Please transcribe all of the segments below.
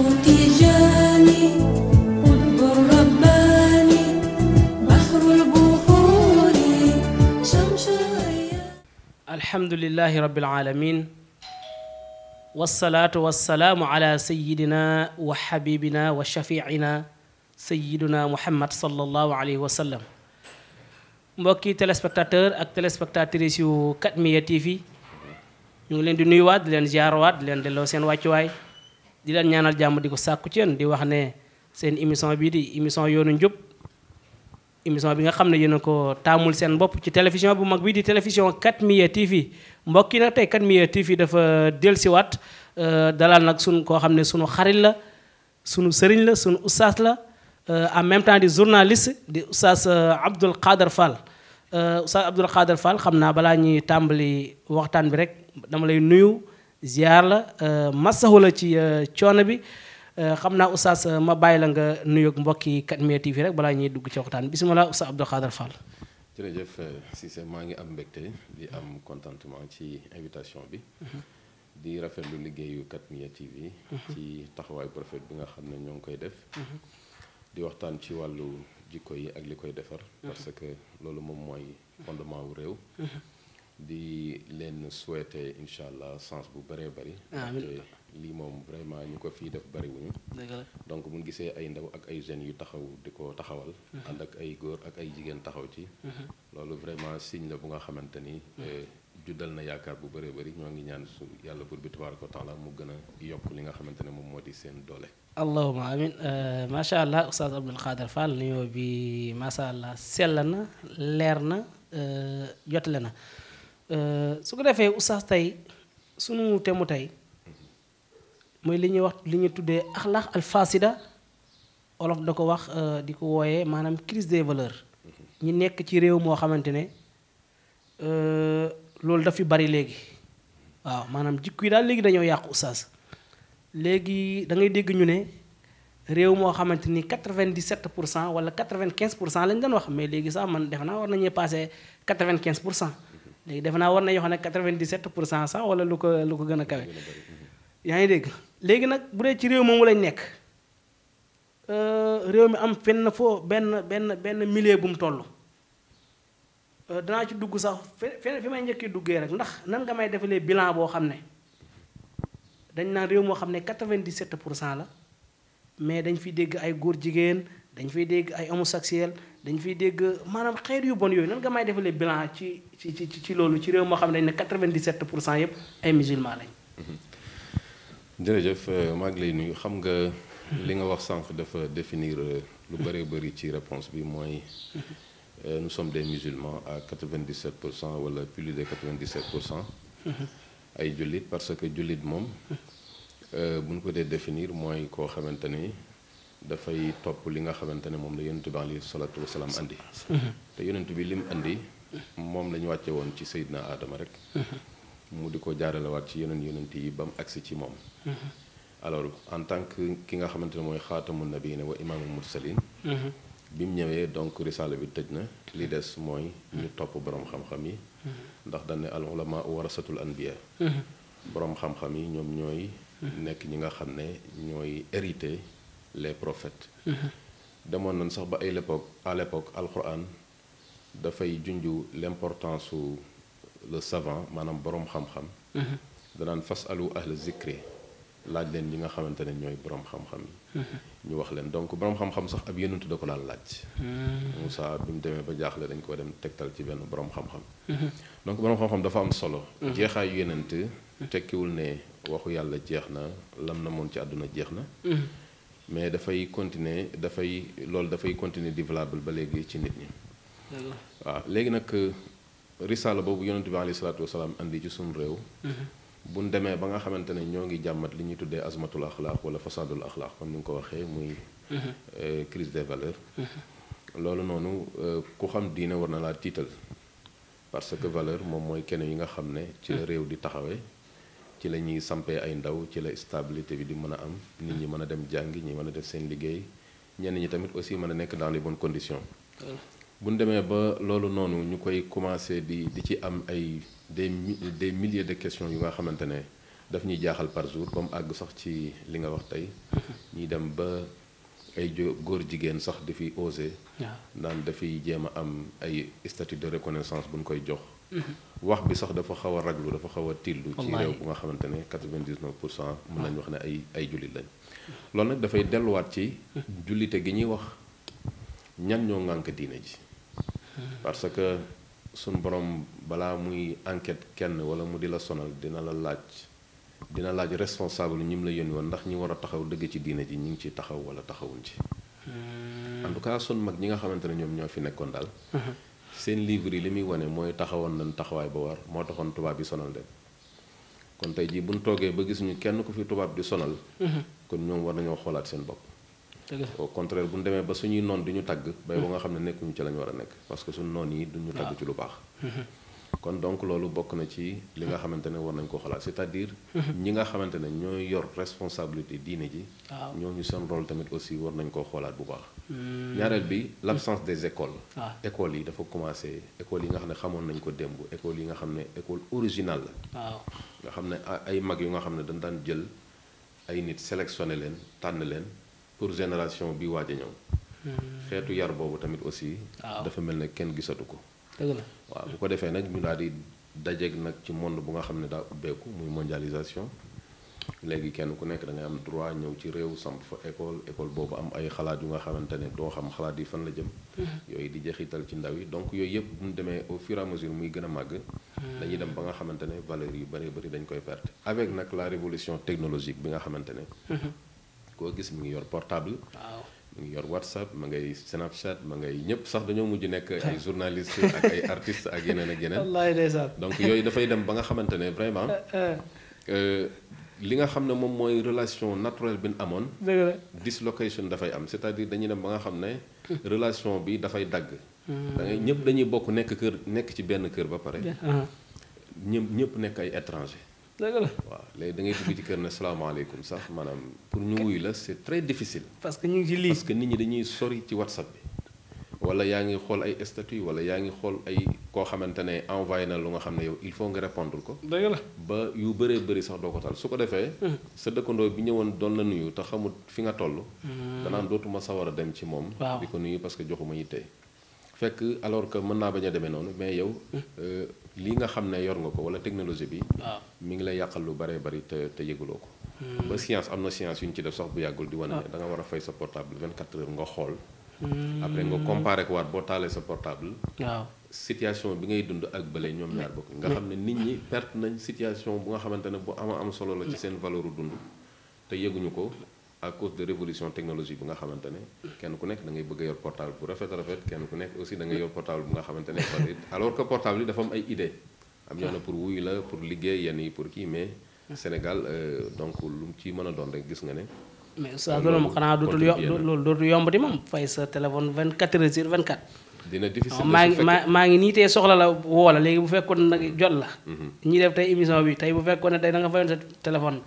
تيجاني قطب الرباني بحر البحور شمس الأيام. الحمد لله رب العالمين والصلاة والسلام على سيدنا وحبيبنا وشفيعنا سيدنا محمد صلى الله عليه وسلم. mbokki téléspectateur ak téléspectatrices yu 4MIA TV ñu ngi leen di nuyuwaat di leen ziarwaat di leen delloo seen wàccuwaay di leen ñaanal jàmm di ko sàkku ci yéen di wax ne seen émission bii di émission yoonu njub émission bi nga xam ne yéen a ko taamul seen bopp ci télévision bu mag bii di télévision 4MIA TV mbokk yi nag tey 4MIA TV dafa dellusiwaat dalal nag sunu koo xam ne sunu xarit la sunu sëriñ la sunu ustaas la en même temps di journaliste di ustaas Abdoul Khader Fall ustaas Abdoul Khader Fall xam naa balaa ñuy tàmbali waxtaan bi rek dama lay nuyu ziar la masahu la ci coono bi xam naa ustaas ma bàyyi la nga nuyoog mbokki 4MIA TV rek balaa ñuy dugg ci waxtaan bi bisimilah ustaas Abdoul Khader Fall. jërëjëf Cissé maa ngi am mbégte di am contentement ci invitation bi. di rafetlu liggéeyu 4MIA TV. ci taxawaay bu rafet bi nga xam ne ñoo ngi koy def. di waxtaan ci wàllu jikko yi ak li koy defar. parce que loolu moom mooy fondement wu réew. di leen souhaiter incha allah sens bu bëree bëri. amiin lii moom vraiment ñu ko fii def bëriwuñu. donc bu ñu gisee ay ndaw ak ay jeunes yu taxaw di ko taxawal. ànd ak ay góor ak ay jigéen taxaw ci. loolu vraiment signe la bu nga xamante ni. juddal na yaakaar bu bëree bëri ñoo ngi ñaan su yàlla buur bi tabaaraka wa taala mu gën a yokk li nga xamante ne moom moo di seen doole. allahuma amin macha allah ustaas Abdoul Khader Fall nuyoo bi macha allah sell na leer na jotale na su ko defee ustaas tey sunu temu tey mooy li ñuy wax li ñuy tuddee axlaax al fasida olof da ko wax di ko wooyee maanaam crise des valeurs ñi nekk ci réew moo xamante ne loolu daf fi bari léegi waaw maanaam jikko yi daal léegi dañoo yàqu ustaas léegi da ngay dégg ñu ne réew moo xamante ni 97% wala 95% lañ doon wax mais léegi sax man defe naa war nañuy passé 95% léegi defe naa war nañoo xam ne 97% sax wala lu ko gën a kawe. yaa ngi dégg léegi nag bu dee ci réew moomu lañ nekk réew mi am fenn foo benn milieu bu mu toll. danaa ci dugg sax fi may njëkkee duggee rek ndax nan nga may defalee bilan boo xam ne dañ naan réew moo xam ne 97% la mais dañ fiy dégg ay góor jigéen dañ fiy dégg ay homosexuel dañ fiy dégg maanaam xeet yu bon yooyu nan nga may defalee bilan ci loolu ci réew moo xam ne dañ ne 97% yëpp ay musulman lañ. jërëjëf maa ngi lay nuyu xam nga li nga wax sànq dafa définir lu bëree bëri ci réponse bi mooy. Nous sommes des musulmans à 97% wala plus de 97%. ay jullit parce que jullit moom bu ñu ko dee définir mooy koo xamante ni dafay topp li nga xamante ne moom la yonent bi alayhi salaatu wasalaam andi. te yonent bi lim andi moom la ñu wàcce woon ci Seydina Adama rek. mu di ko jaaralewaat ci yeneen yonent yi ba mu agsi ci moom. alors en tant que ki nga xamante ne mooy xaatamu nabiina wa imaamul mursalin bi mu ñëwee donc risaala bi tëj na li des mooy ñu topp borom xam-xam yi ndax dañ ne al ulama warasatul anbiya borom xam-xam yi ñoom ñooy nekk ñi nga xam ne ñooy hérité les prophètes demoon nañ sax ba ay à l'époque alquran dafay junju l'importance su le savant maanaam borom xam-xam danaan fasalu ahla zikri laaj leen ñi nga xamante ne ñooy borom xam-xam yi ñu wax leen donc borom xam-xam sax ab yonent da ko daan laaj. Moussa bi mu demee ba jaaxle dañ ko dem tegtal ci benn borom xam-xam. donc borom xam-xam dafa am solo. jeexaayu yonent tekkiwul ne waxu yàlla jeex na lam na moon ci àdduna jeex na. mais dafay continuer loolu dafay continuer di valable ba léegi ci nit ñi. waaw léegi nag risaala boobu yonent bi alayhi salaatu wasalaam andi ci suñu réew. bu ñu demee ba nga xamante ne ñoo ngi jàmmat li ñuy tuddee azmatul axlaaq wala fasadul axlaaq comme ni nga ko waxee muy crise des valeurs loolu noonu ku xam diine war na laa tiital parce que valeur moom mooy kenn yi nga xam ne ci la réew di taxawee ci la ñuy sampee ay ndaw ci la stabilité bi di mën a am nit ñi mën a dem jàngi ñi mën a def seen liggéey ñenn ñi tamit aussi mën a nekk dans les bonnes conditions bu ñu demee ba loolu noonu ñu koy commencé di ci am ay des milliers de questions yu nga xamante ne daf ñuy jaaxal par jour ba mu àgg sax ci li nga wax tey ñuy dem ba ay góor jigéen sax dafiy osé naan dafiy jéem a am ay statut de reconnaissance bu ñu koy jox wax bi sax dafa xaw a raglu dafa xaw a tillu ci réew bu nga xamante ne 99% mën nañu wax ne ay jullit lañ loolu nag dafay delluwaat ci jullite gi ñuy wax ñan ñoo ŋànk diine ji parce que suñ borom balaa muy enquête kenn wala mu di la sonal dina laaj responsable ñi mu la yónni woon ndax ñi war a taxaw dëgg ci diine ji ñi ngi ci taxaw wala taxawuñ ci en tout cas sun mag ñi nga xamante ne ñoom ñoo fi nekkoon daal seen livre yi li muy wane mooy taxawoon nañ taxawaay ba war moo taxoon tubaab yi sonal leen kon tey jii buñ toogee ba gis ñu kenn ku fi tubaab di sonal kon ñoom war nañoo xoolaat seen bopp au contraire bu ñu demee ba suñuy noon di ñu tagg bay ba nga xam ne nekkuñu ci lañ war a nekk parce que suñu noon yi duñu tagg ci lu baax kon donc loolu bokk na ci li nga xamante ne war nañ ko xoolaat c'est-à-dire ñi nga xamante ne ñooy yor responsabilité diine ji ñooñu seen rôle tamit aussi war nañ koo xoolaat bu baax ñaareel bi l'absence des écoles écoles yi dafa commencé écoles yi nga xam ne xamoon nañ ko démb écoles yi nga xam ne école originale la nga xam ne ay mag yu nga xam ne dañ daan jël ay nit sélectionné leen tànn leen pour génération bi waaj a ñëw xeetu yar boobu tamit aussi dafa mel ne kenn gisatu ko waaw bu ko defee nag ñu daal di dajeeg nag ci monde bu nga xam ne daa ubbeeku muy mondialisation léegi kenn ku nekk da ngay am droit ñëw ci réew samp fa école boobu am ay xalaat yu nga xamante ne doo xam xalaat yi fan la jëm yooyu di jeexital ci ndaw yi donc yooyu yëpp bu ñu demee au fur et à mesure muy gën a màgg dañuy dem ba nga xamante ne valeurs yu bëree bëri dañ koy perte avec nag la révolution technologique bi nga xamante ne koo gis mi ngi yor portable mu ngi yor WhatsApp ma ngay Snapchat ma ngay ñëpp sax dañoo mujj nekk ay journalistes ak ay artistes ak yeneen ak yeneen wallaahi ndeysaan donc yooyu dafay dem ba nga xamante ne vraiment li nga xam ne moom mooy relation naturelle bi ñu amoon dislocation dafay am c'est-à-dire dañuy dem ba nga xam ne relation bi dafay dagg da ngay ñëpp dañuy bokk nekk ci benn kër ba pare ñëpp nekk ay étranger waaw léegi da ngay dugg ci kër ne salaamaaleykum sax maanaam pour ñu wuy la c'est très difficile parce que ñu ngi ci lii parce que nit ñi dañuy sori ci WhatsApp bi wala yaa ngi xool ay statut wala yaa ngi xool ay koo xamante ne envoyé na lu nga xam ne yow il faut nga répondre ko dëgg la ba yu bëree bëri sax doo ko tal su ko defee sa dëkkandoo bi ñëwoon doon la nuyu te xamul fi nga toll danaan dootuma sawar a dem ci moom di ko nuyu parce que joxuma yitte fekk alors que mën naa bañ a demee noonu mais yow lii nga xam ne yor nga ko wala technologie bi mi ngi lay yàqal lu bëree bëri te yëguloo ko ba science am na science yu ñu ci def sax bu yàggul di wane ne da nga war a fay sa portable 24 heures nga xool après nga comparé ko waat boo taalee sa portable situation bi ngay dund ak bële ñoom ñaar bokk nga xam ne nit ñi perte nañ situation bu nga xamante ne bu am solo la ci seen valeur u dund te yëguñu ko à cause de révolution technologique bi nga xamante ne kenn ku nekk da ngay bëgg a yor portable bu rafet kenn ku nekk aussi da ngay yor portable bu nga xamante ne alors que portable yi dafa am ay idée am yoon na pour wuyu la pour liggéey yenn yi pour kii mais Sénégal donc lu mu ci mën a doon rek gis nga ne mais ça loolu xanaa dootul yombati moom fay sa téléphone 24 heures sur 24 dina difficile maa ngi nii tey soxla la woo la léegi bu fekkoon nag jot la ñi def tey émission bi tey bu fekkoon ne tey da nga fayoon sa téléphone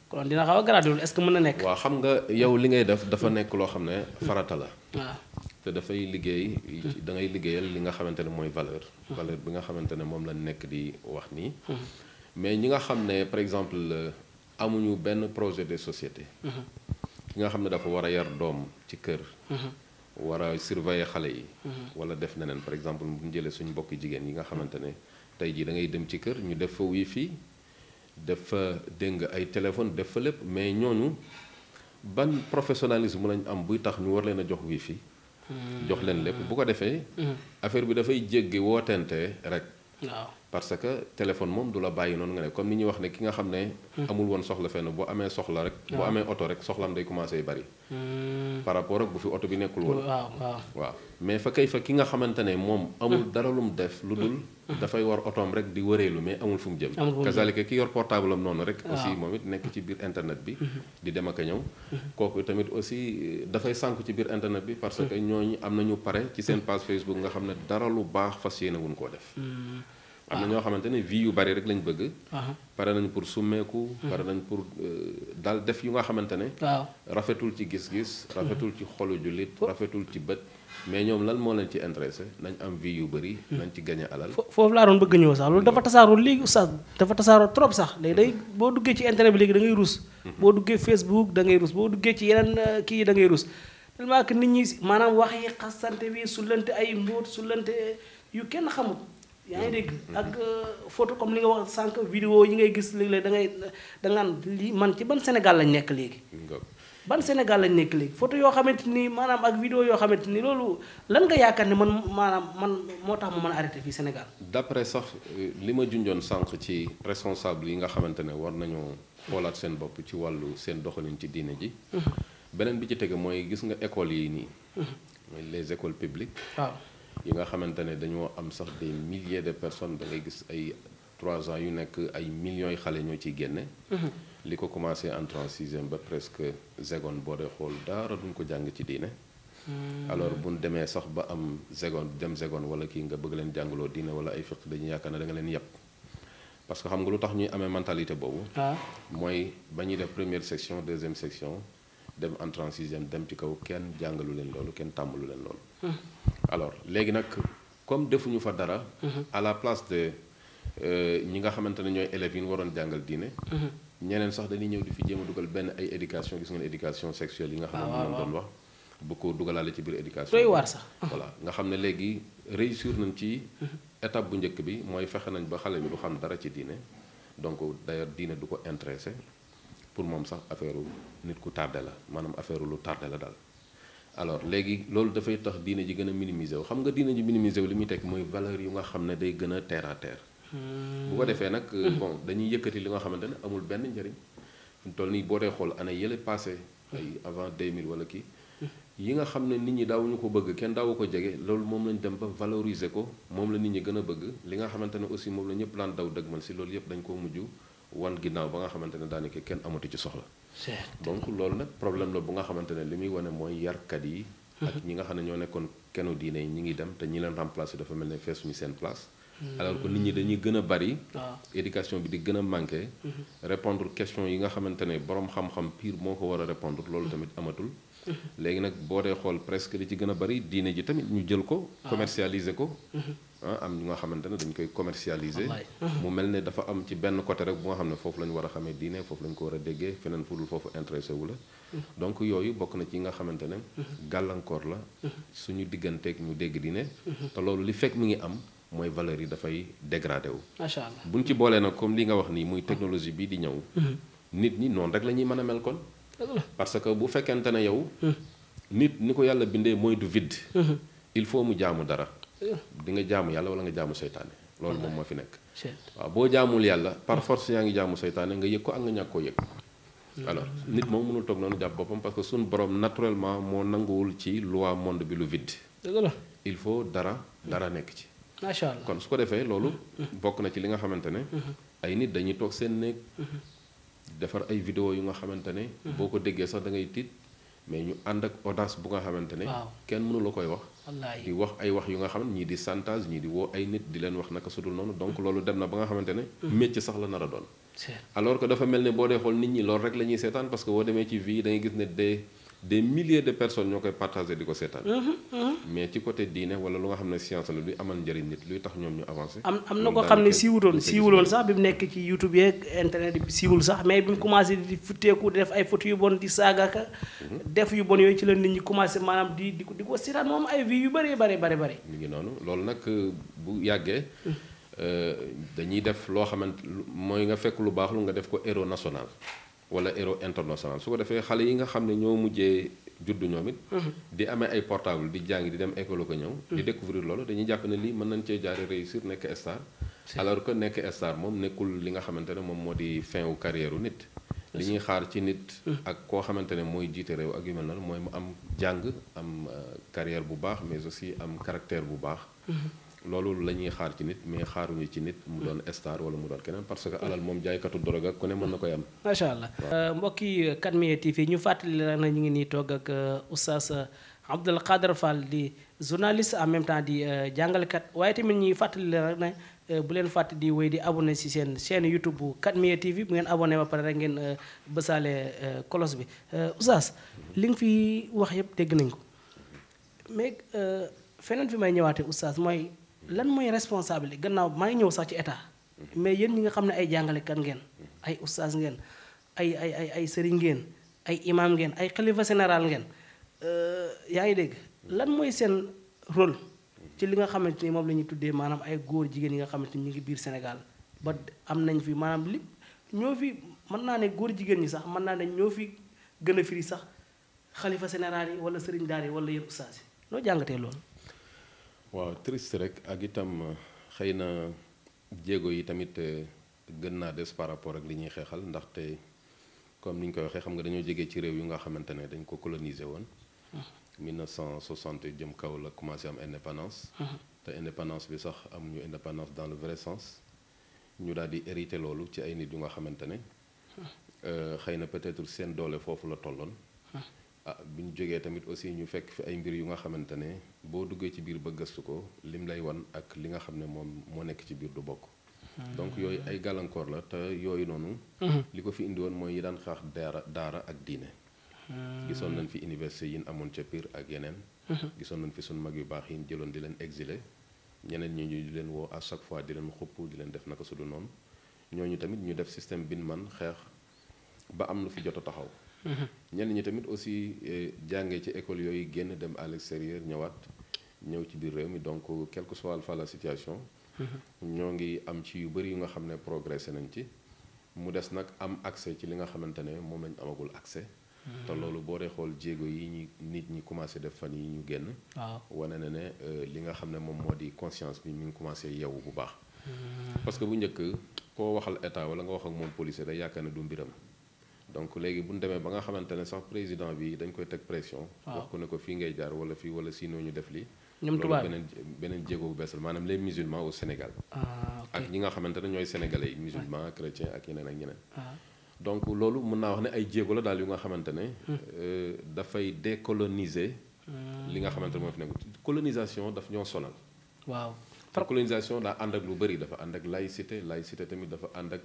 kon dina xaw a gratuit est-ce que mën na nekk waaw xam nga yow li ngay def dafa nekk loo xam ne farata la waaw te dafay liggéey da ngay liggéeyal li nga xamante ne mooy valeur bi nga xamante ne moom la nekk di wax nii mais ñi nga xam ne par exemple amuñu benn projet de société ki nga xam ne dafa war a yar doom ci kër war a surveiller xale yi wala def neneen par exemple bu ñu jëlee suñu mbokki jigéen yi nga xamante ne tey jii da ngay dem ci kër ñu def fa wifi def fa dégg nga ay téléphone def fa lépp mais ñooñu ban professionnalisme lañ am buy tax ñu war leen a jox wifi jox leen lépp bu ko defee affaire bi dafay jéggi wootente rek waaw parce que téléphone moom du la bàyyi noonu nga ne comme ni ñuy wax ne ki nga xam ne amul woon soxla fenn boo amee soxla rek boo amee oto rek soxlam day commencé bari par rapport ak bu fi oto bi nekkul woon waaw mais fa ki nga xamante ne moom amul dara lu mu def lu dul dafay war otoom rek di wëreelu mais amul fu mu jëm kazalika ki yor portable am noonu rek aussi moom it nekk ci biir internet bi di dem ak a ñëw kooku tamit aussi dafay sànku ci biir internet bi parce que ñooñu am nañu pare ci seen page Facebook nga xam ne dara lu baax fas yéene wuñ koo def am na ñoo xamante ne vie yu bari rek lañ bëgg. pare nañ pour summeeku. pare nañ pour daal def yu nga xamante ne. waaw rafetul ci gis-gis. rafetul ci xolu jullit. rafetul ci bët. mais ñoom lan moo leen ci intéressé nañ am vie yu bëri. nañ ci gagné alal. foofu laa doon bëgg ñëw sax loolu dafa tasaaroo léegi oustaz dafa tasaaroo trop sax léegi day boo duggee ci internet bi léegi da ngay rus. boo duggee Facebook da ngay rus boo duggee ci yeneen kii yi da ngay rus. tellement que nit ñi maanaam wax yi xasante bi sullante ay mbóot sullante yu kenn xamut. yaa ngi dégg ak photo comme li nga wax sànq vidéo yi ngay gis léeg-léeg da ngaan lii man ci ban Sénégal lañ nekk léegi. ban Sénégal lañ nekk léegi photo yoo xamante ni maanaam ak vidéo yoo xamante ni loolu lan nga yaakaar ne man moo tax ma mën a arrêté fii Sénégal. d'après sax li ma junjoon sànq ci responsable yi nga xamante ne war nañoo xoolaat seen bopp ci wàllu seen doxalin ci diine ji. beneen bi ci tege mooy gis nga écoles yi nii. mooy les écoles publiques. waaw yi nga xamante ne dañoo am sax des milliers de personnes da ngay gis ay 3 ans yu nekk ay millions yi xale ñoo ciy génne. li ko commencé entrée en 6e ba presque seconde boo dee xool dara duñ ko jàng ci diine. alors buñ demee sax ba am seconde wala kii nga bëgg leen jàngaloo diine wala ay fiqh dañuy yaakaar ne da nga leen yàpp parce que xam nga lu tax ñuy amee mentalité boobu. mooy ba ñuy def première section deuxième section dem entrée en 6e dem ci kaw kenn jàngalu leen loolu kenn tàmbalu leen loolu. alors léegi nag comme defuñu fa dara. à la place de ñi nga xamante ne ñooy élèves yi ñu waroon jàngal diine. ñeneen sax dañuy ñëw di fi jéem a dugal benn ay éducation gis ngeen éducation sexuelle yi nga xam ne moom doon wax bu ko dugalaale ci biir éducation doy waar sax voilà nga xam ne léegi réussir nañ ci étape bu njëkk bi mooy fexe nañ ba xale bi du xam dara ci diine donc d'ailleurs diine du ko intéressé pour moom sax affaire nit ku tardé la maanaam affaire lu tardé la daal alors léegi loolu dafay tax diine ji gën a minimiser wu xam nga diine ji minimiser wu li muy tekk mooy valeur yu nga xam ne day gën a terre à terre bu ko defee nag bon dañuy yëkkati li nga xamante ne amul benn njëriñ fi mu toll nii boo dee xool année yële passé ay avant 2000 wala kii yi nga xam ne nit ñi daawuñu ko bëgg kenn daawu ko jege loolu moom lañ dem ba valoriser ko moom la nit ñi gën a bëgg li nga xamante ne aussi moom la ñëpp daan daw dëgmal si loolu yëpp dañ koo mujj wan ginnaaw ba nga xamante ne daanaka kenn amatu ci soxla donc loolu nag problème la bu nga xamante ne li muy wane mooy yarkat yi ak ñi nga xam ne ñoo nekkoon kenu diine yi ñi ngi dem te ñi leen remplacer dafa mel ne feesuñu seen place alors que nit ñi dañuy gën a bari éducation bi di gën a manqué répondre question yi nga xamante ne borom xam-xam pire moo ko war a répondre loolu tamit amatul léegi nag boo dee xool presque li ci gën a bari diine ji tamit ñu jël ko commercialiser ko am ñu nga xamante ne dañ koy commercialiser mu mel ne dafa am ci benn côté rek bu nga xam ne foofu la ñu war a xamee diine foofu la ñu ko war a déggee feneen fu dul foofu intéressé wu la donc yooyu bokk na ci nga xamante ne gàllankoor la suñu digganteeg ñu dégg diine te loolu li fekk mi ngi am mooy valeur yi dafay dégradé wu. macha allah buñ ci boolee nag comme li nga wax nii muy technologie bii di ñëw. nit ñi noonu rek la ñuy mën a mel kon. parce que bu fekkente ne yow. nit ni ko yàlla bindee mooy du vide. il faut mu jaamu dara. di nga jaamu yàlla wala nga jaamu seytaane loolu moom moo fi nekk. waaw boo jaamul yàlla par force yaa ngi jaamu seytaane nga yëg ko ak nga ñàkk koo yëg. alors nit moom mënul toog noonu jàpp boppam parce que suñu borom naturellement moo nanguwul ci loi monde bi lu vide. il faut dara nekk ci. macha allah kon su ko defee loolu bokk na ci li nga xamante ne ay nit dañuy toog seen néeg defar ay vidéo yu nga xamante ne boo ko déggee sax da ngay tiit mais ñu ànd ak audace bu nga xamante ne kenn mënu la koy wax di wax ay wax yu nga xam ne ñii di chantage ñii di woo ay nit di leen wax naka sudul noonu donc loolu dem na ba nga xamante ne métier sax la nar a doon alors que dafa mel ne boo dee xool nit ñi loolu rek la ñuy seetaan parce que boo demee ci vie da ngay gis ne des milliers de personnes ñoo koy partagé di ko seetaan mais ci côté diine wala lu nga xam ne science la luy amal njëriñ nit luy tax ñoom ñu avancé am na ko xam ne siiwuloon sax bi mu nekk ci YouTube yeeg internet bi siiwul sax mais bi mu commencé di futteeku di def ay photo yu bon di saagaka def yu bon yooyu ci la nit ñi commencé maanaam di ko seetaan moom ay vues yu bari mi ngi noonu loolu nag bu yàggee dañuy def loo xamante mooy nga fekk lu baax lu nga def ko héros national wala héros international su ko defee xale yi nga xam ne ñoo mujjee juddu ñoom it di amee ay portable di jàngi di dem école ko ñëw di découvrir loolu dañuy jàpp ne lii mën nañ cee jaare réussir nekk star alors que nekk star moom nekkul li nga xamante ne moom moo di fin wu carrière u nit li ñuy xaar ci nit ak koo xamante ne mooy jiite réew ak yu mel noonu mooy mu am jàng am carrière bu baax mais aussi am caractère bu baax loolu la ñuy xaar ci nit mais xaaruñu ci nit mu doon star wala mu doon keneen parce que alal moom jaaykatu drogue ak ku ne mën na koy am. macha allah mbokki 4 TV ñu fàttali la na ñu ngi nii toog ak oustaz Abdoul Khadr Fall di journaliste en même temps di jàngalekat waaye tamit ñuy fàttali la rek ne bu leen fàtte di wéy di abonné ci seen chaîne YouTube bu 4 TV bu ngeen abonné ba pare rek ngeen bësaale cloche bi Oustaz li nga fi wax yëpp dégg nañ ko mais feneen fi may ñëwaatee Oustaz mooy lan mooy responsabilité gannaaw maa ngi ñëw sax ci état mais yéen ñi nga xam ne ay jàngalekat ngeen ay Oustaz ngeen ay sëriñ ngeen ay imam ngeen ay xalifa général ngeen yaa ngi dégg lan mooy seen rôle ci li nga xamante ni moom la ñuy tuddee maanaam ay góor jigéen yi nga xamante ni ñu ngi biir Sénégal ba am nañ fi maanaam li ñoo fi mën naa ne góor jigéen ñi sax mën naa ne ñoo fi gën a firi sax xalifa général yi wala sëriñ daara yi wala yéen Oustaz yi noo jàngatee loolu. waaw triste rek ak itam xëy na jéego yi tamit gën naa des par rapport ak li ñuy xeexal ndaxte comme ni ñu koy waxee xam nga dañoo jógee ci réew yu nga xamante ne dañ ko coloniser woon 1960 jëm kaw la commencé am indépendance te indépendance bi sax amuñu indépendance dans le vrai sens ñu daal di hérité loolu ci ay nit yu nga xamante ne xëy na peut-être seen doole foofu la tolloon bi ñu jógee tamit aussi ñu fekk fi ay mbir yu nga xamante ne boo duggee ci biir ba gëstu ko lim lay wan ak li nga xam ne moom moo nekk ci biir du bokk donc yooyu ay gàllankoor la te yooyu noonu li ko fi indi woon mooy yi daan xaax daara ak diine gisoon nañ fi université yi ñu amoon ca Pire ak yeneen gisoon nañ fi suñu mag yu baax yi ñu jëloon di leen exilé ñeneen ñi ñu di leen woo à chaque fois di leen xupp di leen def naka su du noonu ñooñu tamit ñu def système bin man xeex ba am lu fi jot a taxaw ñenn ñi tamit aussi jàngee ci école yooyu génn dem à l'extérieur ñëw ci biir réew mi donc quelle que soit la situation ñoo ngi am ci yu bëri yu nga xam ne progressé nañ ci mu des nag am accès ci li nga xamante ne moom lañ amagul accès te loolu boo dee xool jéego yi nit ñi commencé def fan yi ñu génn wane na ne li nga xam ne moom moo di conscience bi mi ngi commencé yeewu bu baax parce que bu njëkk koo waxal état wala nga wax ak moom policier day yaakaar ne du mbiram donc léegi bu ñu demee ba nga xamante ne sax président bi dañ koy teg pression wax ko ne ko fii ngay jaar wala fii wala sinon ñu def lii loolu beneen jéego bu bees la maanaam les musulmans au Sénégal ak ñi nga xamante ne ñooy sénégalais yi musulmans chrétiens ak yeneen ak ñeneen donc loolu mën naa wax ne ay jéego la daal yu nga xamante ne dafay décoloniser li nga xamante ne moo fi nekk colonisation daf ñoo sonal waaw te colonisation daa ànd ak lu bëri dafa ànd ak laïcité tamit dafa ànd ak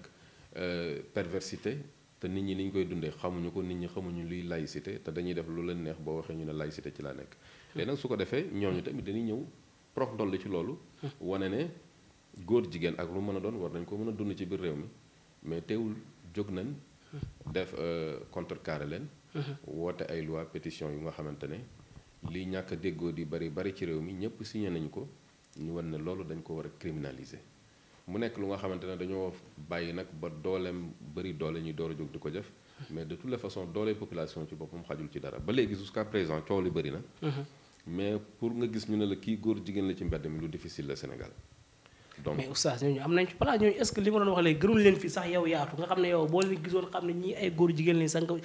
perversité te nit ñi ni ñu koy dundee xamuñu ko nit ñi xamuñu luy laïcité te dañuy def lu leen neex boo waxee ñu ne laïcité ci laa nekk léegi nag su ko defee ñooñu tamit dañuy ñëw prox ndoll ci loolu wane ne góor jigéen ak lu mën a doon war nañ ko mën a dund ci biir réew mi mais teewul jóg nañ def contrecarré leen woote ay loi pétition yu nga xamante ne liy ñàkk a déggoo di bari ci réew mi ñëpp signé nañu ko ñu wan ne loolu dañ ko war a criminaliser mu nekk lu nga xamante ne dañoo bàyyi nag ba dooleem bëri doole ñuy door a jóg di ko def mais de toutes les façons doole population ci boppam xajul ci dara ba léegi jusqu'à présent coow li bëri na mais pour nga gis ñu ne la kii góor jigéen la ci mbedd mi lu difficile la Sénégal donc mais Oustaz ñooñu am nañ ci place ñooñu est-ce que li ma doon wax léegi gënul leen fi sax yow yaatu nga xam ne yow boo leen gisoon xam ne ñii ay góor jigéen lañ sax nga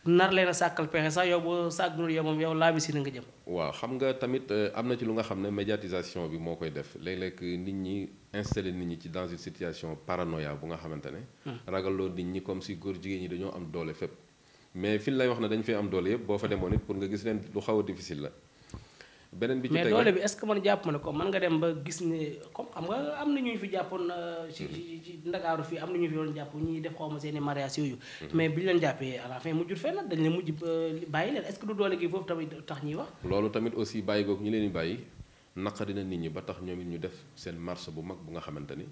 nar leen a sàkkal pexe sax yow boo sàggunul yow moom yow laabi si na nga jëm waaw xam nga tamit am na ci lu nga xam ne médiatisation bi moo koy def léeg-léeg nit ñi installé nit ñi ci dans une situation paranoïa bu nga xamante ne ragalloo nit ñi comme si góor jigéen ñi dañoo am doole fépp mais fi lay wax ne dañ fay am doole yëpp boo fa demoon it pour nga gis leen lu xaw a difficile la beneen bi ci mais doole bi est-ce que man jàpp ma ne ko mën nga dem ba gis ne comme xam nga am na ñu fi jàppoon ci Ndakaaru fii am na ñu fi doon jàpp ñuy def xaw ma seeni mariage yooyu mais bi ñu leen jàppee à la fin mujjul fenn dañ leen mujj bàyyi leen est-ce que du doole gi foofu tamit tax ñuy wax loolu tamit aussi bàyyi googu ñu leen di bàyyi naqari na nit ñi ba tax ñoom it ñu def seen marche bu mag bu nga xamante ni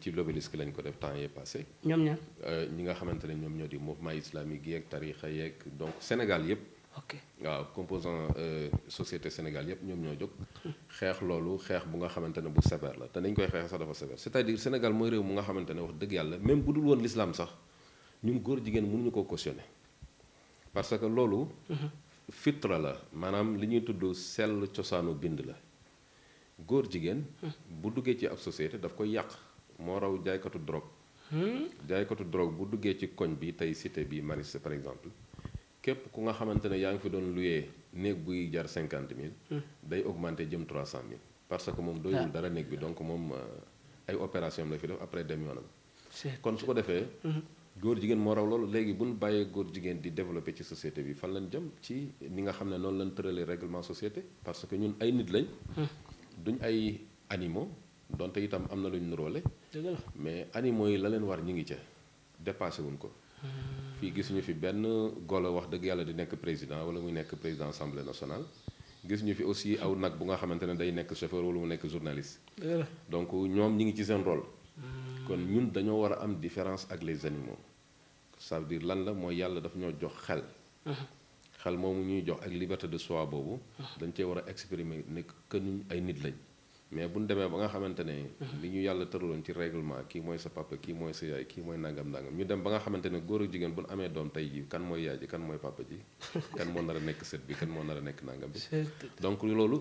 ci l'Obélisque lañ ko def temps yee passé ñoom ñaar ñi nga xamante ne ñoom ñoo di mouvement islamique yeeg tarixa yeeg donc Sénégal yëpp ok waaw composant société Sénégal yëpp ñoom ñoo jóg xeex loolu xeex bu nga xamante ne bu sévère la te nañ koy xeex sax dafa sévère c'est-à-dire Sénégal mooy réew mu nga xamante ne wax dëgg yàlla même bu dul woon l'islam sax ñun góor jigéen mënuñu ko cautionner parce que loolu fitra la maanaam li ñuy tudd sell cosaanu bind la góor jigéen bu duggee ci ab société daf koy yàq moo raw jaaykatu drogue bu duggee ci koñ bi tey cité bi Maristes par exemple képp ku nga xamante ne yaa ngi fi doon luyee néeg buy jar 50 000 day augmenter jëm 300 000 parce que moom doyul dara néeg bi donc moom ay opération la fi def après dem yoonam kon su ko defee góor jigéen moo raw loolu léegi bu ñu bàyyee góor jigéen di développer ci société bi fan lañ jëm ci ni nga xam ne noonu lañ tëralee règlement société parce que ñun ay nit lañ duñ ay animaux donte itam am na lu ñu nuróole dëgg la mais animaux yi la leen war ñu ngi ca dépassé wuñ ko fii gisuñu fi benn golo wax dëgg yàlla di nekk président wala muy nekk président assemblée nationale gisuñu fi aussi aw nag bu nga xamante ne day nekk chauffeur wala mu nekk journaliste dëgg la donc ñoom ñi ngi ci seen rôle kon ñun dañoo war a am différence ak les animaux ça veut dire lan la mooy yàlla daf ñoo jox xel xel moomu ñuy jox ak liberté de choix boobu dañ cee war a exprimer ne que ñu ay nit lañ mais bu ñu demee ba nga xamante ne li ñu yàlla tëraloon ci règlement kii mooy sa papa kii mooy sa yaay kii mooy nangam nangam ñu dem ba nga xamante ne góor ak jigéen bu ñu amee doom tey ji kan mooy yaay ji kan mooy papa ji kan moo nar a nekk sët bi kan moo nar a nekk nangam bi donc loolu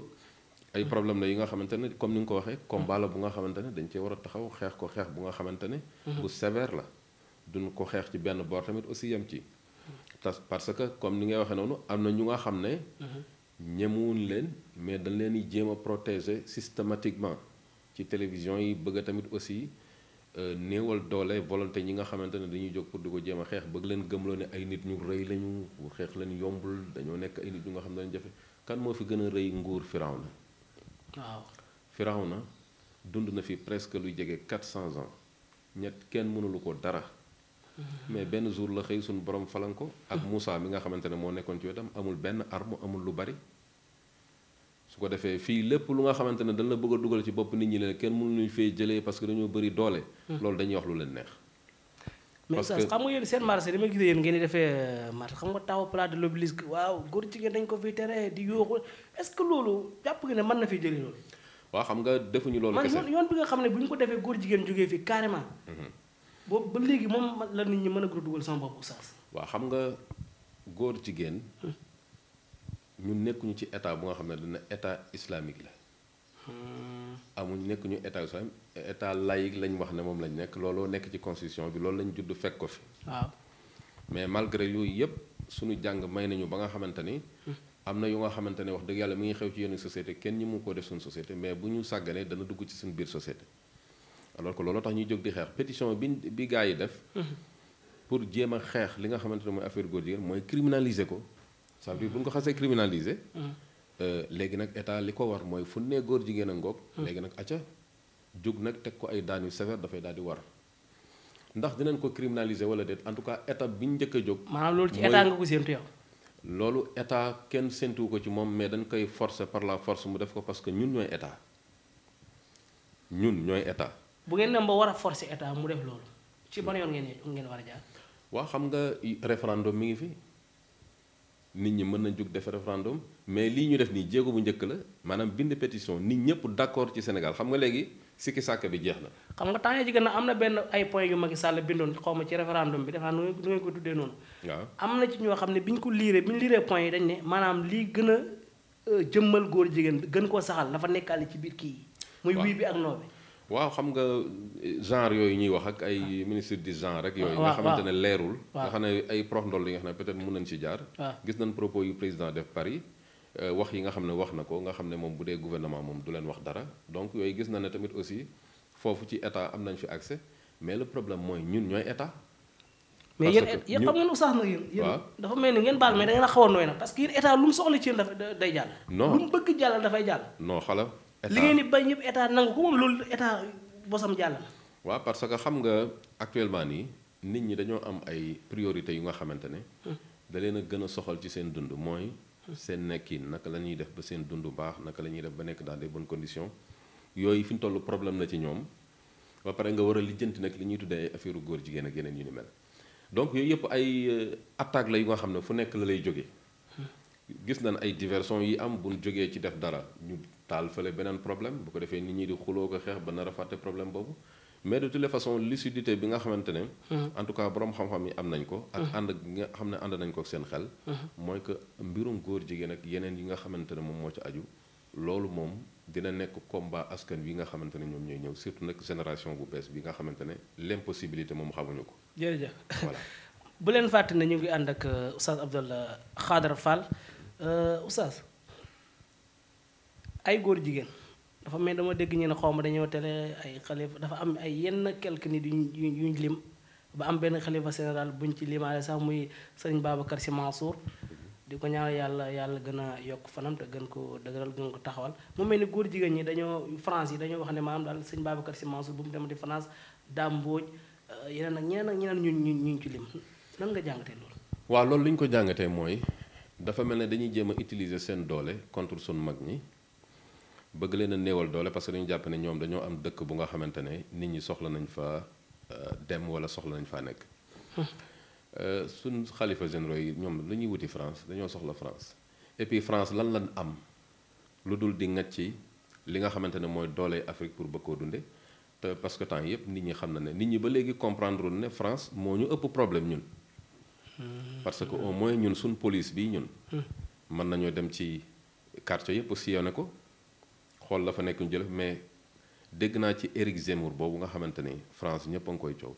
ay problème la yi nga xamante ne comme ni nga ko waxee combat la bu nga xamante ne dañ cee war a taxaw xeex ko xeex bu nga xamante ne bu sévère la duñ ko xeex ci benn boor tamit aussi yem ci parce que comme ni ngay waxee noonu am na ñu nga xam ne ñemewuñ leen mais dañ leen di jéem a protéger systématiquement ci télévision yi bëgg a tamit aussi néewal doole volonté ñi nga xamante ne dañuy jóg pour di ko jéem a xeex bëgg leen gëmloo ne ay nit ñu rëy lañu bu xeex leen yombul dañoo nekk ay nit ñu nga xam ne dañu jafe kan moo fi gën a rëy nguur Firawna waaw Firawna dund na fi presque luy jege 400 ans ñett kenn mënulu ko dara mais benn jour la xëy suñu borom falan ko ak Moussa mi nga xamante ne moo nekkoon ci wetam amul benn arme amul lu bari su ko defee fii lépp lu nga xamante ne dañ la bëgg a dugal ci bopp nit ñi leen kenn mënuñu fee jëlee parce que dañoo bëri doole loolu dañuy wax lu leen neex mais parce ça que xam nga yéen seen marché dama gis yéen ngeen di defee marché xam nga taw place de l'Obélisque waaw góor jigéen dañ ko fi tere di yooxu est-ce que loolu jàpp nga ne mën na fi jëlee loolu waaw xam nga defuñu loolu man kese yoon bi nga xam ne bu ñu ko defee góor jigéen jógee fii carrément boobu ba léegi moom la nit ñi mën a gën a dugal sama bopp oustaz waaw xam nga góor jigéen ñun nekkuñu ci état bu nga xam ne dina état islamique la amuñ nekkuñu état islamique état laïque lañ wax ne moom lañ nekk looloo nekk ci constitution bi loolu lañ judd fekk ko fi waaw mais malgré yooyu yëpp suñu jàng may nañu ba nga xamante ni am na yu nga xamante ne wax dëgg yàlla mi ngi xew ci yenn société kenn ñi mu koo def suñu société mais bu ñu sàgganee dana dugg ci suñu biir société alors que looloo tax ñuy jóg di xeex pétition bi gars yi def pour jéem a xeex li nga xamante ne mooy affaire góor jigéen mooy criminaliser ko ça veut dire bu ñu ko xasee criminaliser léegi nag état li ko war mooy fu ne góor jigéen a ngoog léegi nag acca jóg nag teg ko ay daan yu sévère dafay daal di war ndax dinañ ko criminaliser wala déet en tout cas étape bi ñu njëkk a jóg maanaam loolu ci état nga ko séentu yow loolu état kenn séntuwu ko ci moom mais dañ koy forcer par la force mu def ko parce que ñun ñooy état ñun ñooy état bu ngeen dem ba war a forcer état mu def loolu ci ban yoon ngeen war a jaar waaw xam nga référendum mi ngi fi nit ñi mën nañ jóg def référendum mais lii ñu def nii jéego bu njëkk la maanaam bind pétition nit ñëpp d'accord ci Sénégal xam nga léegi sikki sàkk bi jeex na. xam nga temps yii jigéen am na benn ay points yu Macky Sall bindoon xaw ma ci référendum bi dafa nu ngeen ko tuddee noonu. waaw am na ci ñoo xam ne bi ñu liiree points yi dañ ne maanaam lii gën a jëmmal góor jigéen gën koo saxal dafa nekkaale ci biir kii yi. muy wii bi ak noo bi. waaw xam nga genre yooyu ñuy wax ak ay ministre du genre rek yooyu nga xamante ne leerul nga xam ne ay prox ndoll yi nga xam ne peut-être mën nañ ci jaar gis nañ propos yu président def Paris wax yi nga xam ne wax na ko nga xam ne moom bu dee gouvernement moom du leen wax dara donc yooyu gis na ne tamit aussi foofu ci état am nañ fi accès mais le problème mooy ñun ñooy état mais yéen xam ngeen oustaz nag yéen dafa mel ni ngeen baal mais da ngeen a xaw a nooy nag parce que yéen état lu mu soxla ci yéen dafa day jàll non lu mu bëgg jàll dafay jàll non xala li ngeen di bañ ñëpp état nangu ko moom loolu état bosam jàll na waaw parce que xam nga actuellement nii nit ñi dañoo am ay priorités yu nga xamante ne da leen a gën a soxal ci seen dund mooy seen nekkin naka la ñuy def ba seen dund baax naka la ñuy def ba nekk dans des bonnes conditions yooyu fi ñu toll problème la ci ñoom ba pare nga war a lijjanti nag li ñuy tuddee affaire góor jigéen ak yeneen yu ni mel donc yooyu yëpp ay attaque la yu nga xam ne fu nekk la lay jógee gis nañ ay diversion yi am bu ñu jógee ci def dara ñu taal fële beneen problème bu ko defee nit ñi di xuloo ko xeex ba nar a fàtte problème boobu mais de toutes les façons lucidité bi nga xamante ne en tout cas borom xam-xam yi am nañ ko ak ànd nga xam ne ànd nañ ko ak seen xel mooy que mbirum góor jigéen ak yeneen yi nga xamante ne moom moo ci aju loolu moom dina nekk combat askan wi nga xamante ne ñoom ñooy ñëw surtout nag génération bu bees bi nga xamante ne l'impossibilité moom xamuñu ko jërëjëf voilà bu leen fàtte ne ñu ngi ànd ak Oustaz Abdallah Khadre Fall Oustaz ay góor jigéen dafa mel dama dégg ñu ne xaw ma dañoo tele ay xalifa dafa am ay yenn quelques nit yuñ lim ba am benn xalifa général buñ ci limaale sax muy sëriñ Babacar Sy Mansour di ko ñaanal yàlla gën a yokk fanam te gën ko dëgëral gën ko taxawal mu mel ni góor jigéen ñi dañoo France yi dañoo wax ne maanaam daal sëñ Babacar Sy Mansour bu mu demati France Dame Mbodj yeneen ak ñeneen ñu ci lim nan nga jàngatee loolu. waaw loolu li ñu ko jàngatee mooy dafa mel ne dañuy jéem a utiliser seen doole contre sunu mag ñi bëgg leen a néewal doole parce que dañu jàpp ne ñoom dañoo am dëkk bu nga xamante ne nit ñi soxla nañ fa dem wala soxla nañ faa nekk. suñ xalifa généraux yi ñoom lu ñuy wuti France dañoo soxla France et puis France lan am lu dul di ngacc ci li nga xamante ne mooy doole Afrique pour bëgg koo dunde te parce que temps yëpp nit ñi xam na ne nit ñi ba léegi comprendre ne France moo ñu ëpp problème ñun. parce que au moins ñun suñ police bi ñun. mën nañoo dem ci quartier yëpp sillonné ko xool la fa nekk ñu jël mais dégg naa ci Éric Zemmour boobu nga xamante ne France ñëpp a ngi koy coow.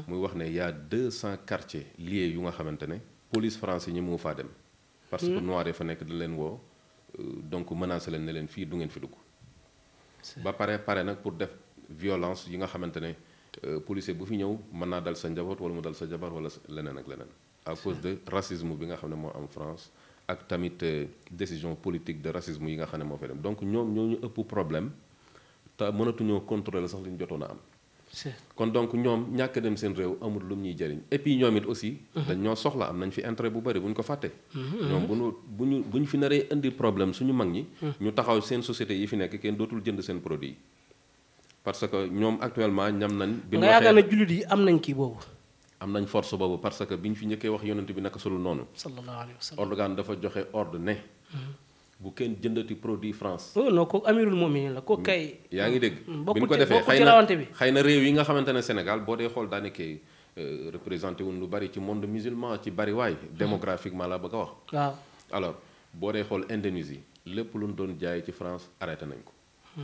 muy wax ne y a 200 quartiers liés yu nga xamante ne police France yi ñi mu faa dem. parce que noir yi fa nekk da leen woo donc menacé leen ne leen fii du ngeen fi dugg. ba pare nag pour def violence yi nga xamante ne policier bu fi ñëw mën naa dal sa njaboot wala mu dal sa jabar wala leneen ak leneen. à cause de racisme bi nga xam ne moo am France ak tamit décision politique de racisme yi nga xam ne moo fay dem donc ñoom ñoo ñu ëpp problème te mënatuñoo contrôler sax li ñu jotoon a am. kon donc ñoom ñàkk dem seen réew amul lu ñuy jëriñ et puis ñoom it aussi. dañ ñoo soxla am nañ fi intérêt bu bëri bu ñu ko fàtte. ñoom bu ñu fi naree indi problème suñu mag ñi. ñu taxaw seen société yi fi nekk kenn dootul jënd seen produit yi parce que ñoom actuellement ñam nañ. bi ñu waxee nga yaakaar ne jullit yi am nañ kii boobu. am nañ force boobu parce que bi ñu fi njëkkee wax yonent bi naka sulu noonu. sallallahu alayhi wa sallam Erdogan dafa joxe ordre ne. bu kenn jëndati produit France. oh non kooku amirul mu'minin la kooku kay. yaa ngi dégg. bokkul bi ñu ko defee xëy na réew yi nga xamante ne Sénégal boo dee xool daanaka représenté wuñ lu bari ci monde musulman ci bari waay démographiquement la bëgg a wax. waaw alors boo dee xool Indonésie lépp lu ñu doon jaay ci France arrêté nañ ko.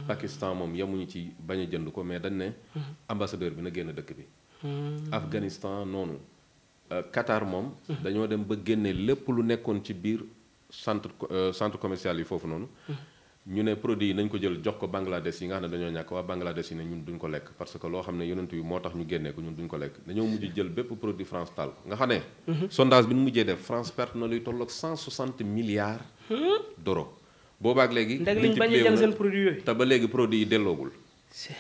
Pakistan moom yemuñu ci bañ a jënd ko mais dañ ne. ambassadeur bi na génn dëkk bi. Afghanistan noonu. Qatar moom. dañoo dem ba génne lépp lu nekkoon ci biir centre commercial yi foofu noonu. ñu ne produit yi nañ ko jël jox ko Bangladesh yi nga xam ne dañoo ñàkk waa Bangladesh yi ne ñun duñ ko lekk parce que loo xam ne yonent bi moo tax ñu génnee ko ñun duñ ko lekk dañoo mujj jël bépp produit France taal ko nga xam ne. sondage bi ñu mujjee def France perte na luy tolloog 160 milliards d'euros. boobaak léegi. liñ bañ a jël seen produit yooyu. te ba léegi produit yi delloogul.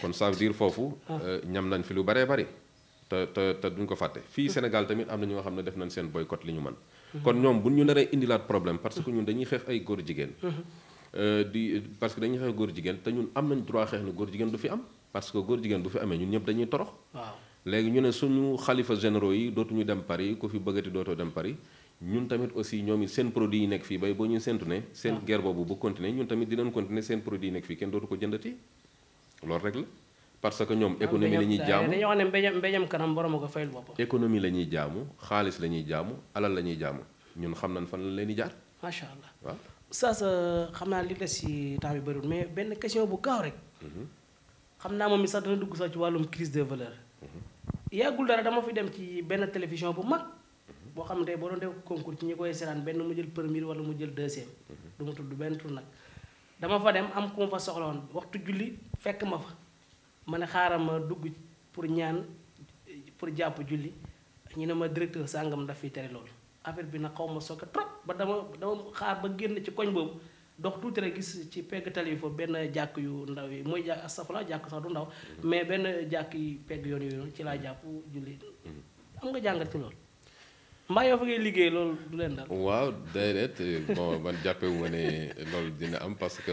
kon ça veut dire foofu. ñam nañ fi lu baree bari. te duñ ko fàtte fii Sénégal tamit am na ñoo xam ne def nañ seen boycott li ñu mën. kon ñoom bu ñu naree indilaat problème parce que ñun dañuy xeex ay góor jigéen. parce que dañuy xeex góor jigéen te ñun am nañ droit xeex ne góor jigéen du fi am parce que góor jigéen bu fi amee ñun ñëpp dañuy torox. waaw léegi ñu ne suñu xalifa généraux yi dootuñu dem Paris ku fi bëggati dootoo dem Paris ñun tamit aussi ñoom it seen produit yi nekk fii bay boo ñu séntu ne. seen guerre boobu bu continuer ñun tamit dinañ continuer seen produit yi nekk fii kenn dootu ko jëndati loolu rek la. parce que ñoom économie la ñuy jaamu dañoo wax ne mbéjam kanam borom a ko fayal boppam. économie la ñuy jaamu xaalis la ñuy jaamu alal la ñuy jaamu ñun xam nañ fan la leen di jaar. macha allah waaw. saa xam naa li des si temps bi bëriwul mais benn question bu gaaw rek. xam naa moom mi sax dana dugg sax ci wàllum crise de valeur. yàggul dara dama fi dem ci benn télévision bu mag. boo xam ne boo doon def concours ci ñi koy seetaan benn mu jël premier wala mu jël deuxième. du ma tudd benn tur nag. dama fa dem am ku ma fa soxla woon waxtu julli fekk ma fa. ma ne xaaral ma dugg pour ñaan pour jàpp julli ñu ne ma directeur sàngam daf fiy tere loolu affaire bi nag xaw ma sokk trop ba dama xaar ba génn ci koñ boobu dox tuuti rek gis ci pegg tali foofu benn jàkk yu ndaw yi mooy jàkk astafurlah jàkk sax du ndaw mais benn jàkk yi pegg yoon yooyu ci laa jàpp julli am nga jàngat ci loolu mbaa yow fa ngay liggéey loolu du leen dal. waaw déedéet bon man jàppewu ma ne loolu dina am parce que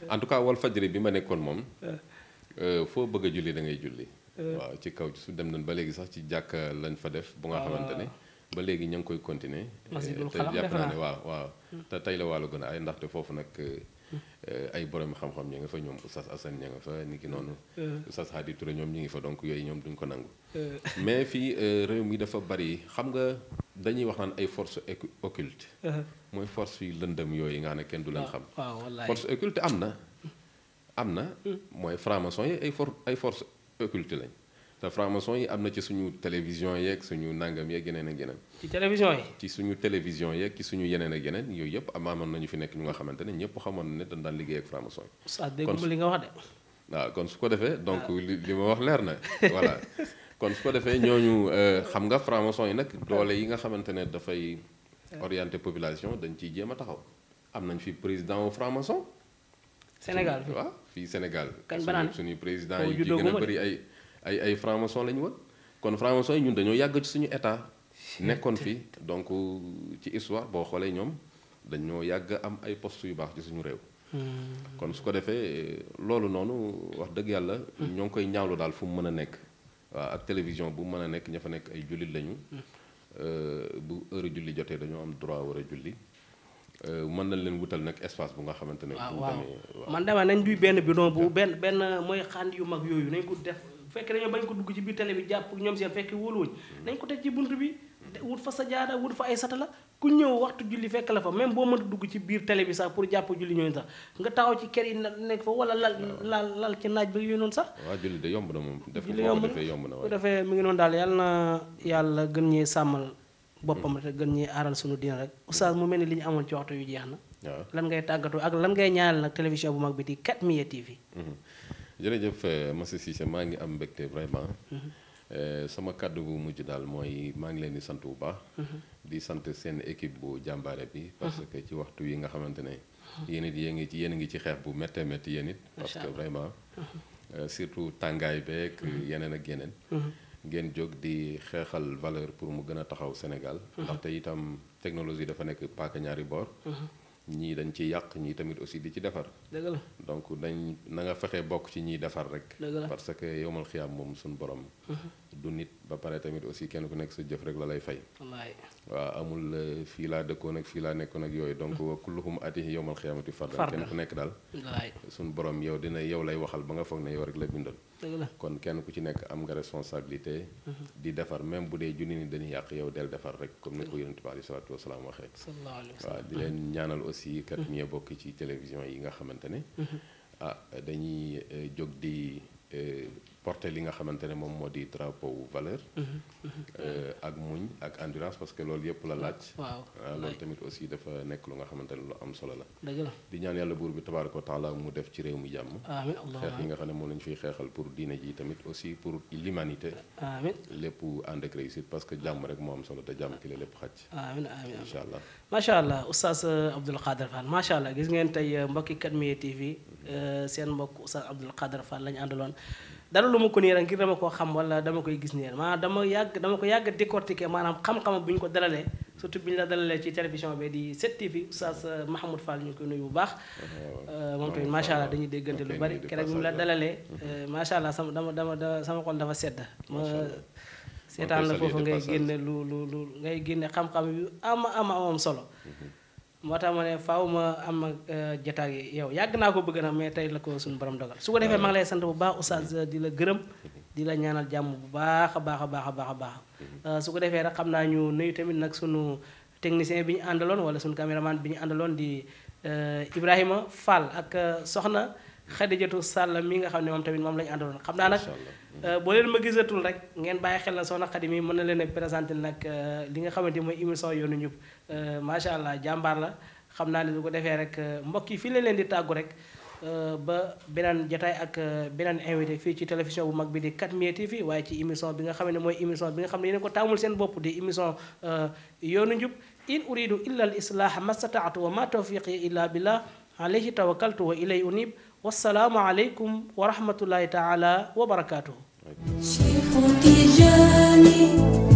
en tout cas Walfadjri bi ma nekkoon moom. foo bëgg a julli da ngay julli. waaw ci kaw su dem nañ ba léegi sax ci jàkk lañ fa def. bu nga xamante ne ba léegi ña ngi koy continuer. te jàpp naa ne waaw. te tey la wàllu gën a ay ndaxte foofu nag ay borom xam-xam ñi nga fa ñoom Oustaz Assane ña nga fa ni ki noonu. Oustaz Hadi Touré ñoom ñi ngi fa donc yooyu ñoom duñ ko nangu. mais fii réew mi dafa bari xam nga dañuy wax naan ay force occulte. mooy force yu lëndëm yooyu nga xam ne kenn du leen xam. force occulte am na mooy franc-maçon yi ay force occulte lañ te franc-maçon yi am na ci suñu télévision yeeg suñu nangam yeeg yeneen ak yeneen. ci télévision yi. ci suñu télévision yeeg ci suñu yeneen ak yeneen yooyu yëpp amoon nañu fi nekk ñu nga xamante ne ñëpp xamoon na ne dañ daan liggéey ak franc-maçon yi. saa dégguma li nga wax de. waaw kon su ko defee donc li ma wax leer na voilà kon su ko defee ñooñu xam nga franc-maçon yi nag doole yi nga xamante ne dafay orienter population dañ ciy jéem a taxaw am nañ fi président franc-maçon Sénégal fi waaw fii Sénégal kañ banaan suñuy président foofu yi ci juddoo gën a guma de. bëri ay franc-maçon la ñu woon kon franc-maçon yi ñun dañoo yàgg ci suñu état nekkoon fi donc ci histoire boo xoolee ñoom dañoo yàgg am ay postes yu baax ci suñu réew kon su ko defee loolu noonu wax dëgg yàlla ñoo ngi koy ñaawlu daal fu mu mën a nekk waaw ak télévision bu mu mën a nekk ña fa nekk ay jullit lañu bu heure julli jotee dañoo am droit war a julli mën nañ leen wutal nag espace bu nga xamante ne bu waaw demee waaw man dama nañ duy benn bidon bu benn mooy xànd yu mag yooyu nañ ko def fekk dañoo bañ ko dugg ci biir télé bi jàpp ñoom seen fekk wóoluwuñ nañ ko teg ci bunt bi wut fa sajaada wut fa ay satala ku ñëw waxtu julli fekk la fa même boo mënta dugg ci biir télé bi sax pour jàpp julli ñooñu sax nga taxaw ci kër yi nekk fa wala lal ci naaj bi yooyu noonu sax waaw julli de yomb na moom def ko julli boo yomb ko na defee yomb na bu waaye defee mi ngi noonu daal yàlla na yàlla gën ñee sàmmal boppam rek gën ñee aaral suñu diina rek oustaz mu mel ni li ñu amoon ci waxtu yu jeex na waaw lan ngay tàggatoo ak lan ngay ñaanal nag télévision bu mag bi di 4 TV. jërëjëf monsieur Cissé maa ngi am mbégte vraiment sama kàddu bu mujj daal mooy maa ngi leen di sant bu baax di sant seen équipe bu jàmbaare bi parce que ci waxtu yi nga xamante ne yéen it yéen a ngi ci xeex bu méttee métti yéen it parce que vraiment surtout tàngaay beeg yeneen ak yeneen ngeen jóg di xeexal valeur pour mu gën a taxaw Sénégal ndaxte itam technologie dafa nekk paaka ñaari boor ñii dañ ci yàq ñii tamit aussi di ci defar dëgg la donc dañ na nga fexe bokk ci ñiy defar rek dëgg la parce que yowmal xiyaam moom suñu borom du nit ba pare tamit aussi kenn ku nekk sa jëf rek la lay fay wallaahi waaw amul fii laa dëkkoon ak fii laa nekkoon ak yooyu donc kulluhum atihi yowmal xiyaamati fardan kenn ku nekk daal wallaahi suñu borom yow lay waxal ba nga foog ne yow rek la bindal dëgg la kon kenn ku ci nekk am nga responsabilité di defar même bu dee junni ni dañuy yàq yow del defar rek comme ni ko yonent bi alayhi salaatu wasalaam waxee sallallahu alayhi wa waaw sallam di leen ñaanal aussi kat ñee bokk ci télévision yi nga xamante ne dañuy jóg di porter li nga xamante ne moom moo di drapeau valeur ak muñ ak endurance parce que loolu yëpp la laaj waaw loolu tamit aussi dafa nekk lu nga xamante ne lu am solo la dëgg la di ñaan yàlla buur bi tabaaraka wa taala mu def ci réew mi jàmm amiin xeex yi nga xam ne moom lañu fiy xeexal pour diine ji tamit aussi pour l'humanité amiin lépp ànd ak réussite parce que jàmm rek moo am solo te jàmm ki la lépp xaj amiin amiin incha allah macha allah oustaz Abdoul Khader Fall macha allah gis ngeen tey mbokki 4 TV seen mbokk oustaz Abdoul Khader Fall lañu àndaloon dara lu ma ko nii rek ngir dama koo xam wala dama koy gis nii maanaam dama ko yàgg décortiquer maanaam xam-xam bu ñu ko dalalee surtout bi ñu la dalalee ci télévision bi di 7TV oustaz Mahamoud Fall ñu ngi koy nuyu bu baax moom tamit macha allah dañuy déggante lu bari keroog bi mu la dalalee macha allah sama xol dafa sedd ma seetaan la foofu ngay génne lu ngay génne xam-xam yu am solo moo tax ma ne faaw ma am ak jotaay yi yow yàgg naa ko bëgg na mais tey la ko suñu borom dogal su ko defee maa ngi lay sant bu baax oustaz di la gërëm di la ñaanal jàmm bu baax a baax su ko defee rek xam naa ñu nuyu tamit nag sunu technicien bi ñu àndaloon wala sunu caméraman bi ñu àndaloon di Ibrahima Fall ak soxna Xadijatu Sàll mi nga xam ne moom tamit moom la ñu àndaloon xam naa nag boo leen ma gisatul rek ngeen bàyyi xel na soxna Xadi mi mën na leen a présenté nag li nga xamante mooy émission yoonu njub macha allah jàmbaar la xam naa ne su ko defee rek mbokk yi fii la leen di tàggu rek ba beneen jotaay ak beneen invité fii ci télévision bu mag bi di 4 TV waaye ci émission bi nga xam ne mooy émission bi nga xam ne yéen ko taamul seen bopp di émission yoonu njub in uridu illa al islaha mastataatu wa ma tawfiqi illa billah alayhi tawakkaltu wa ilay unib wassalaamu aleykum wa rahmatullahi taala wa barakatuhu شيخ تجاني